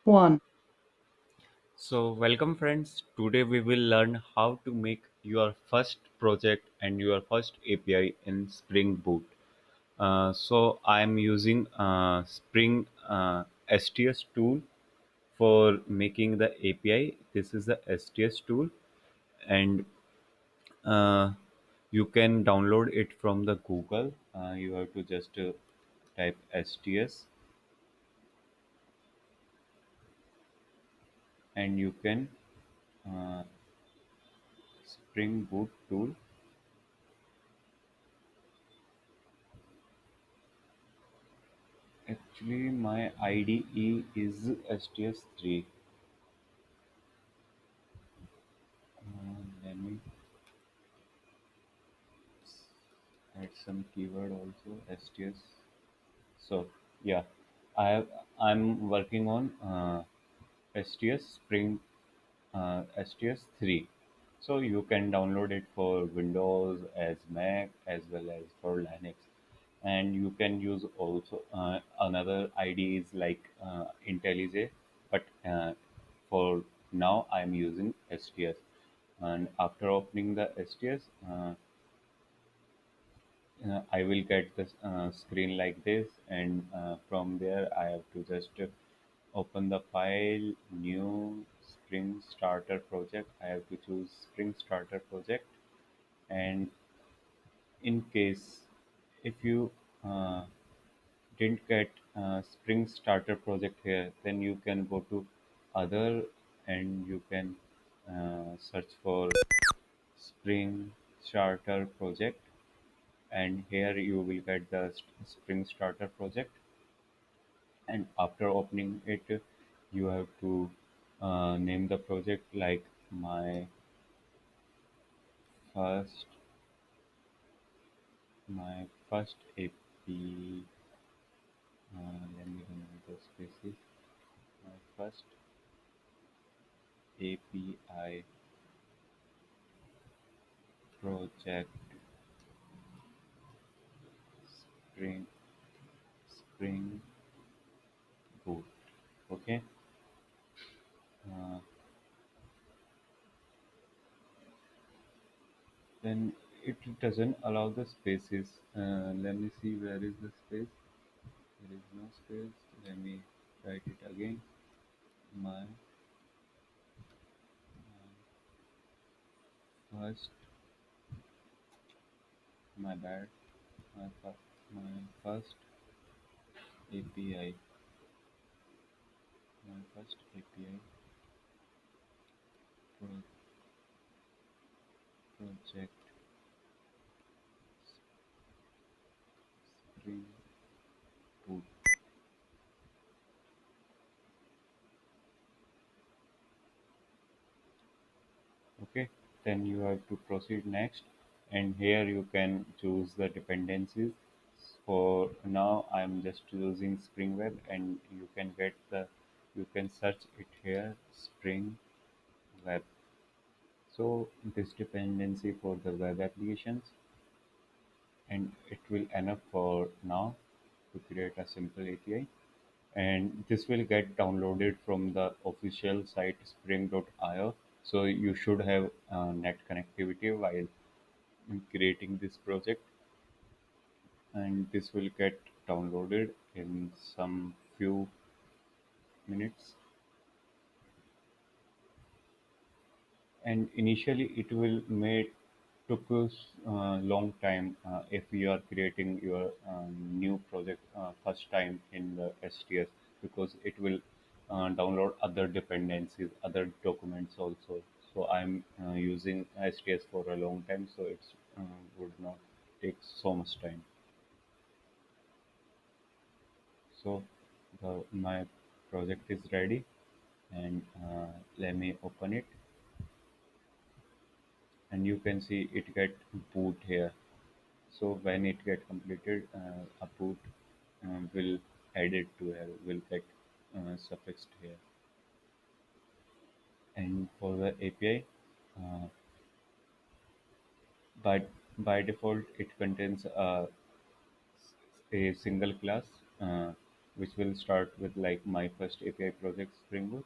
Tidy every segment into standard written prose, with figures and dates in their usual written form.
One. So, welcome friends. Today we will learn how to make your first project and your first API in Spring Boot. I am using Spring STS tool for making the API. This is the STS tool, and uh, you can download it from the Google. You have to just type STS, and you can uh, Spring Boot tool. Actually, my IDE is STS3. Let me add some keyword also STS. So yeah, I'm working on STS Spring STS3. So you can download it for Windows as Mac as well as for Linux, and you can use also another IDEs like IntelliJ, but for now I'm using STS. And after opening the STS, I will get this screen like this, and from there I have to just open the file, new Spring Starter project. I have to choose Spring Starter project, and in case if you uh, didn't get Spring Starter project here, then you can go to other and you can search for Spring Starter project, and here you will get the Spring Starter project. And after opening it, you have to name the project like first my first AP. Let me remove the spaces. My first API project, Spring Spring Boot. Okay. Uh, then it doesn't allow the spaces. Let me see where is the space. There is no space. Let me write it again. My first, my bad. My, my first API, my first API pro- project, Spring Boot. Okay, then you have to proceed next, and here you can choose the dependencies. For now, I'm just using Spring Web, and you can search it here, Spring Web. So this dependency for the web applications, and it will enough for now to create a simple API. And this will get downloaded from the official site spring.io. So you should have net connectivity while creating this project, and this will get downloaded in some few minutes. And initially it will may took us long time if you are creating your new project first time in the STS, because it will download other dependencies, other documents also. So I'm using STS for a long time, so it's would not take so much time. So my project is ready, and let me open it, and you can see it get boot here. So when it get completed, a boot will added to here, will get suffixed here. And for the API, uh, by by default, it contains a single class. which will start with like my first API project Spring Boot,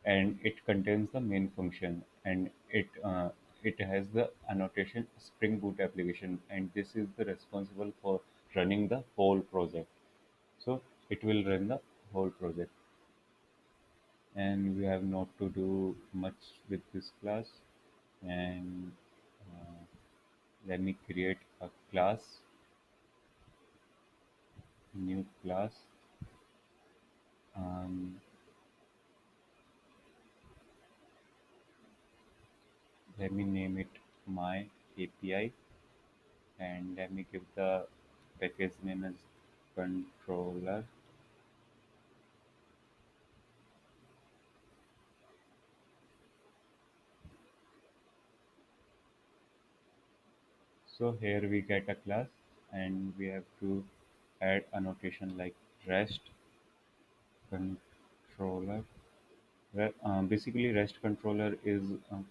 and it contains the main function, and it has the annotation Spring Boot application, and this is the responsible for running the whole project. So it will run the whole project, and we have not to do much with this class. And uh, let me create a class, new class. um, Let me name it my API, and let me give the package name as controller. So here we get a class, and we have to add annotation like REST controller. Basically, REST controller is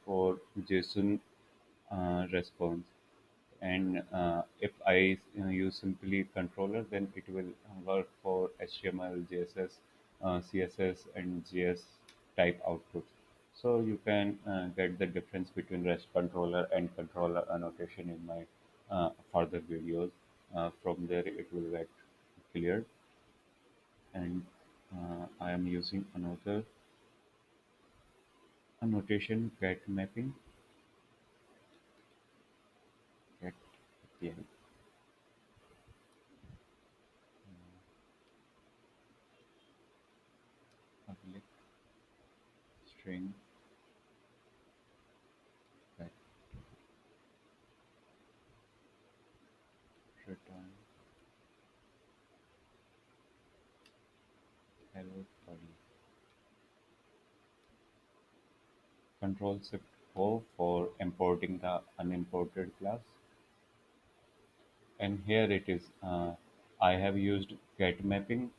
for JSON response, and if I use simply controller, then it will work for HTML, JSS, CSS, and JS type outputs. So you can get the difference between REST controller and controller annotation in my further videos. From there, it will get clear. And I am using another annotation, get mapping, get API, public string, get return hello body. Control Shift O for importing the unimported class. And here it is. I have used get mapping.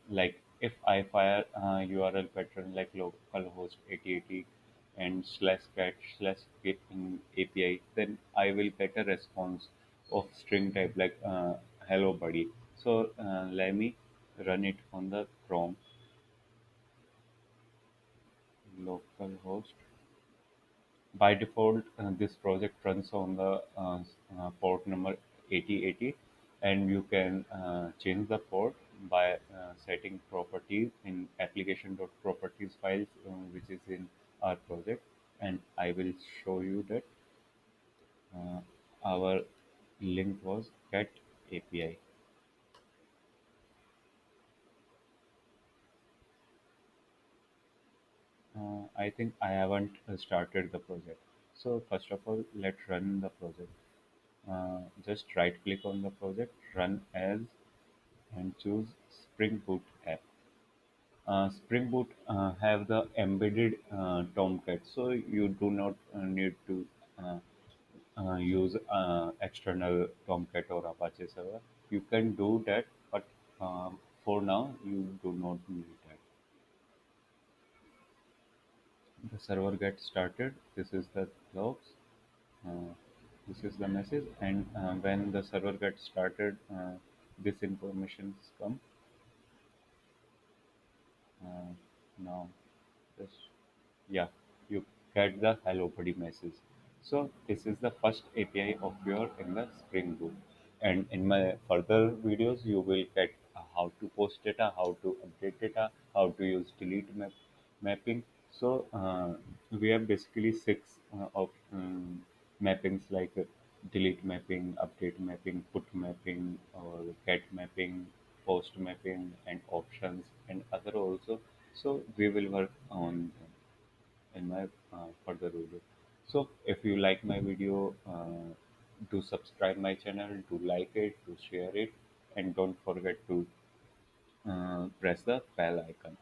Like if I fire URL pattern like localhost 8080 and slash cat slash get in API, then I will get a response of string type like hello buddy. So let me run it on the Chrome localhost. By default, this project runs on the port number 8080, and you can change the port by setting properties in application.properties files, which is in our project. And I will show you that uh, our link was get API. I think I haven't started the project. So first of all, let's run the project. Just right click on the project, run as, and choose Spring Boot app. Spring Boot have the embedded Tomcat, so you do not need to uh, use external Tomcat or Apache server. You can do that, but for now you do not need that. The server gets started. This is the logs. Uh, this is the message, and when the server gets started, this information come. Uh, Now, just yeah, you get the hello buddy message. So this is the first API of your in the Spring Boot, and in my further videos, you will get how to post data, how to update data, how to use mapping. So we have basically six of mappings like delete mapping, update mapping, put mapping, or get mapping, post mapping, and options and other also. So we will work on them in my further video. So if you like my video, do subscribe my channel, do like it, do share it, and don't forget to press the bell icon.